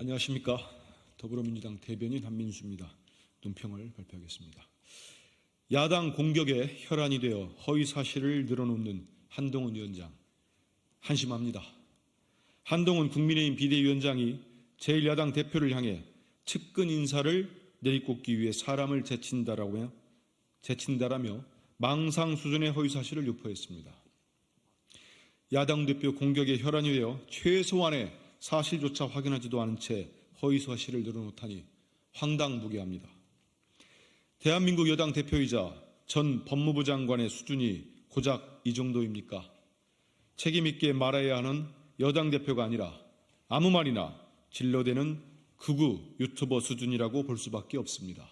안녕하십니까. 더불어민주당 대변인 한민수입니다. 논평을 발표하겠습니다. 야당 공격에 혈안이 되어 허위 사실을 늘어놓는 한동훈 위원장, 한심합니다. 한동훈 국민의힘 비대위원장이 제1야당 대표를 향해 측근 인사를 내리꽂기 위해 사람을 제친다라며 망상 수준의 허위 사실을 유포했습니다. 야당 대표 공격에 혈안이 되어 최소한의 사실조차 확인하지도 않은 채 허위 사실을 늘어놓다니 황당무계합니다. 대한민국 여당 대표이자 전 법무부 장관의 수준이 고작 이 정도입니까? 책임있게 말해야 하는 여당 대표가 아니라 아무 말이나 질러대는 극우 유튜버 수준이라고 볼 수밖에 없습니다.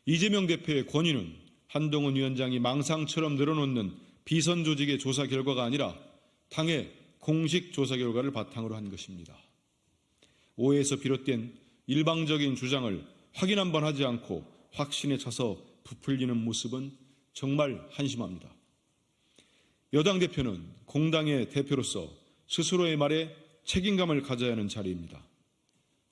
이재명 대표의 권위는 한동훈 위원장이 망상처럼 늘어놓는 비선 조직의 조사 결과가 아니라 당의 공식 조사 결과를 바탕으로 한 것입니다. 오해에서 비롯된 일방적인 주장을 확인 한번 하지 않고 확신에 차서 부풀리는 모습은 정말 한심합니다. 여당 대표는 공당의 대표로서 스스로의 말에 책임감을 가져야 하는 자리입니다.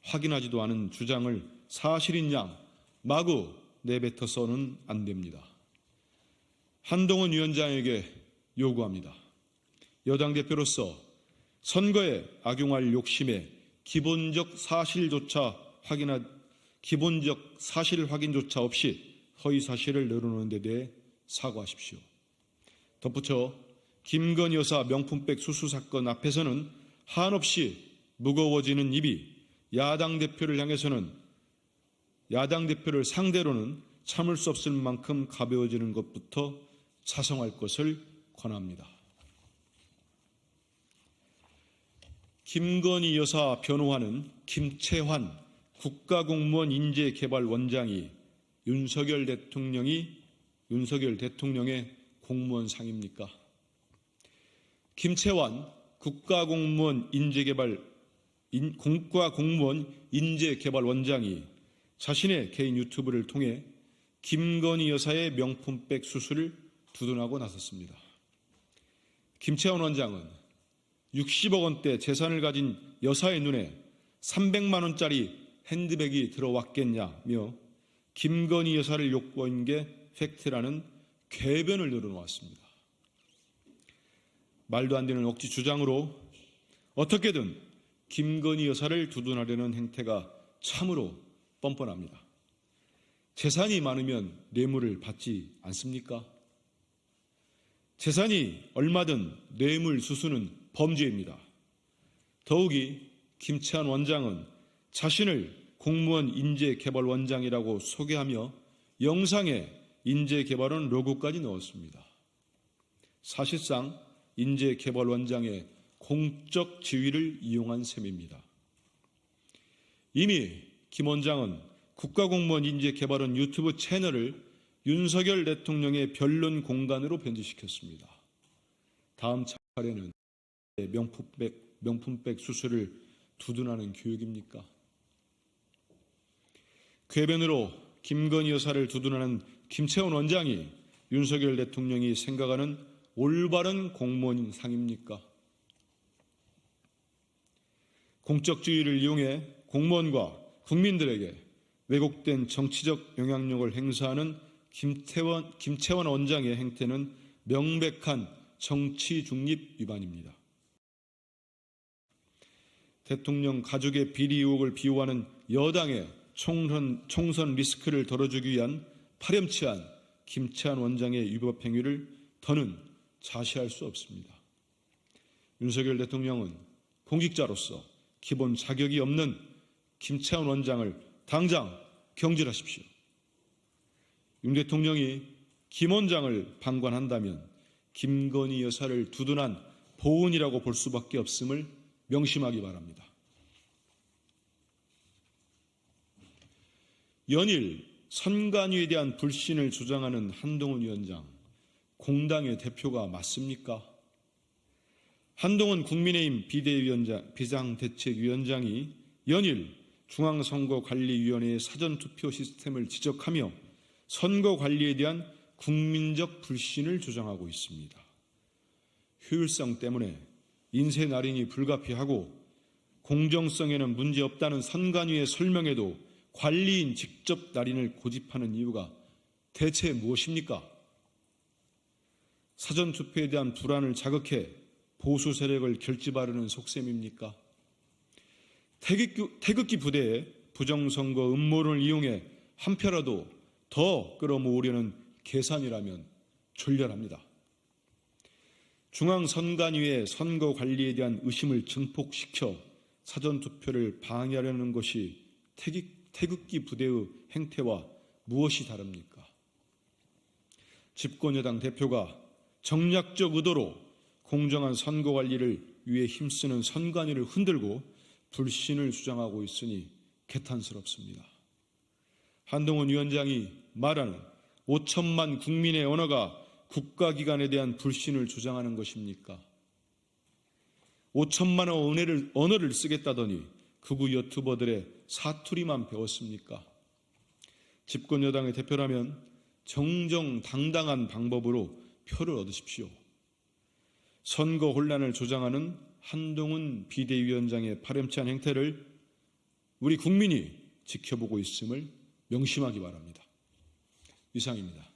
확인하지도 않은 주장을 사실인 양 마구 내뱉어서는 안 됩니다. 한동훈 위원장에게 요구합니다. 여당 대표로서 선거에 악용할 욕심에 기본적 사실 확인조차 없이 허위 사실을 늘어놓는 데 대해 사과하십시오. 덧붙여 김건희 여사 명품백 수수 사건 앞에서는 한없이 무거워지는 입이 야당 대표를 상대로는 참을 수 없을 만큼 가벼워지는 것부터 자성할 것을 권합니다. 김건희 여사 변호하는 김채환 국가공무원 인재개발원장이 윤석열 대통령의 공무원상입니까? 김채환 국가공무원 인재개발원장이 자신의 개인 유튜브를 통해 김건희 여사의 명품백 수수를 두둔하고 나섰습니다. 김채환 원장은 60억 원대 재산을 가진 여사의 눈에 300만 원짜리 핸드백이 들어왔겠냐며 김건희 여사를 욕보인 게 팩트라는 궤변을 늘어놓았습니다. 말도 안 되는 억지 주장으로 어떻게든 김건희 여사를 두둔하려는 행태가 참으로 뻔뻔합니다. 재산이 많으면 뇌물을 받지 않습니까? 재산이 얼마든 뇌물 수수는 범죄입니다. 더욱이 김채환 원장은 자신을 공무원 인재개발원장이라고 소개하며 영상에 인재개발원 로고까지 넣었습니다. 사실상 인재개발원장의 공적 지위를 이용한 셈입니다. 이미 김 원장은 국가공무원 인재개발원 유튜브 채널을 윤석열 대통령의 변론 공간으로 변질시켰습니다. 다음 차례는 명품백 수수를 두둔하는 교육입니까? 궤변으로 김건희 여사를 두둔하는 김채환 원장이 윤석열 대통령이 생각하는 올바른 공무원상입니까? 공적지위를 이용해 공무원과 국민들에게 왜곡된 정치적 영향력을 행사하는 김채환 원장의 행태는 명백한 정치 중립 위반입니다. 대통령 가족의 비리 의혹을 비호하는 여당의 총선 리스크를 덜어주기 위한 파렴치한 김채환 원장의 위법 행위를 더는 자시할 수 없습니다. 윤석열 대통령은 공직자로서 기본 자격이 없는 김채환 원장을 당장 경질하십시오. 윤 대통령이 김 원장을 방관한다면 김건희 여사를 두둔한 보은이라고 볼 수밖에 없음을 명심하기 바랍니다. 연일 선관위에 대한 불신을 주장하는 한동훈 위원장, 공당의 대표가 맞습니까? 한동훈 국민의힘 비상대책위원장이 연일 중앙선거관리위원회의 사전투표 시스템을 지적하며 선거관리에 대한 국민적 불신을 주장하고 있습니다. 효율성 때문에 인쇄 날인이 불가피하고 공정성에는 문제없다는 선관위의 설명에도 관리인 직접 날인을 고집하는 이유가 대체 무엇입니까? 사전투표에 대한 불안을 자극해 보수 세력을 결집하려는 속셈입니까? 태극기 부대의 부정선거 음모론을 이용해 한 표라도 더 끌어모으려는 계산이라면 졸렬합니다. 중앙선관위의 선거 관리에 대한 의심을 증폭시켜 사전투표를 방해하려는 것이 태극기 부대의 행태와 무엇이 다릅니까? 집권여당 대표가 정략적 의도로 공정한 선거 관리를 위해 힘쓰는 선관위를 흔들고 불신을 주장하고 있으니 개탄스럽습니다. 한동훈 위원장이 말하는 5천만 국민의 언어가 국가기관에 대한 불신을 주장하는 것입니까? 5천만 언어를 쓰겠다더니 극우 유튜버들의 사투리만 배웠습니까? 집권 여당의 대표라면 정정당당한 방법으로 표를 얻으십시오. 선거 혼란을 조장하는 한동훈 비대위원장의 파렴치한 행태를 우리 국민이 지켜보고 있음을 명심하기 바랍니다. 이상입니다.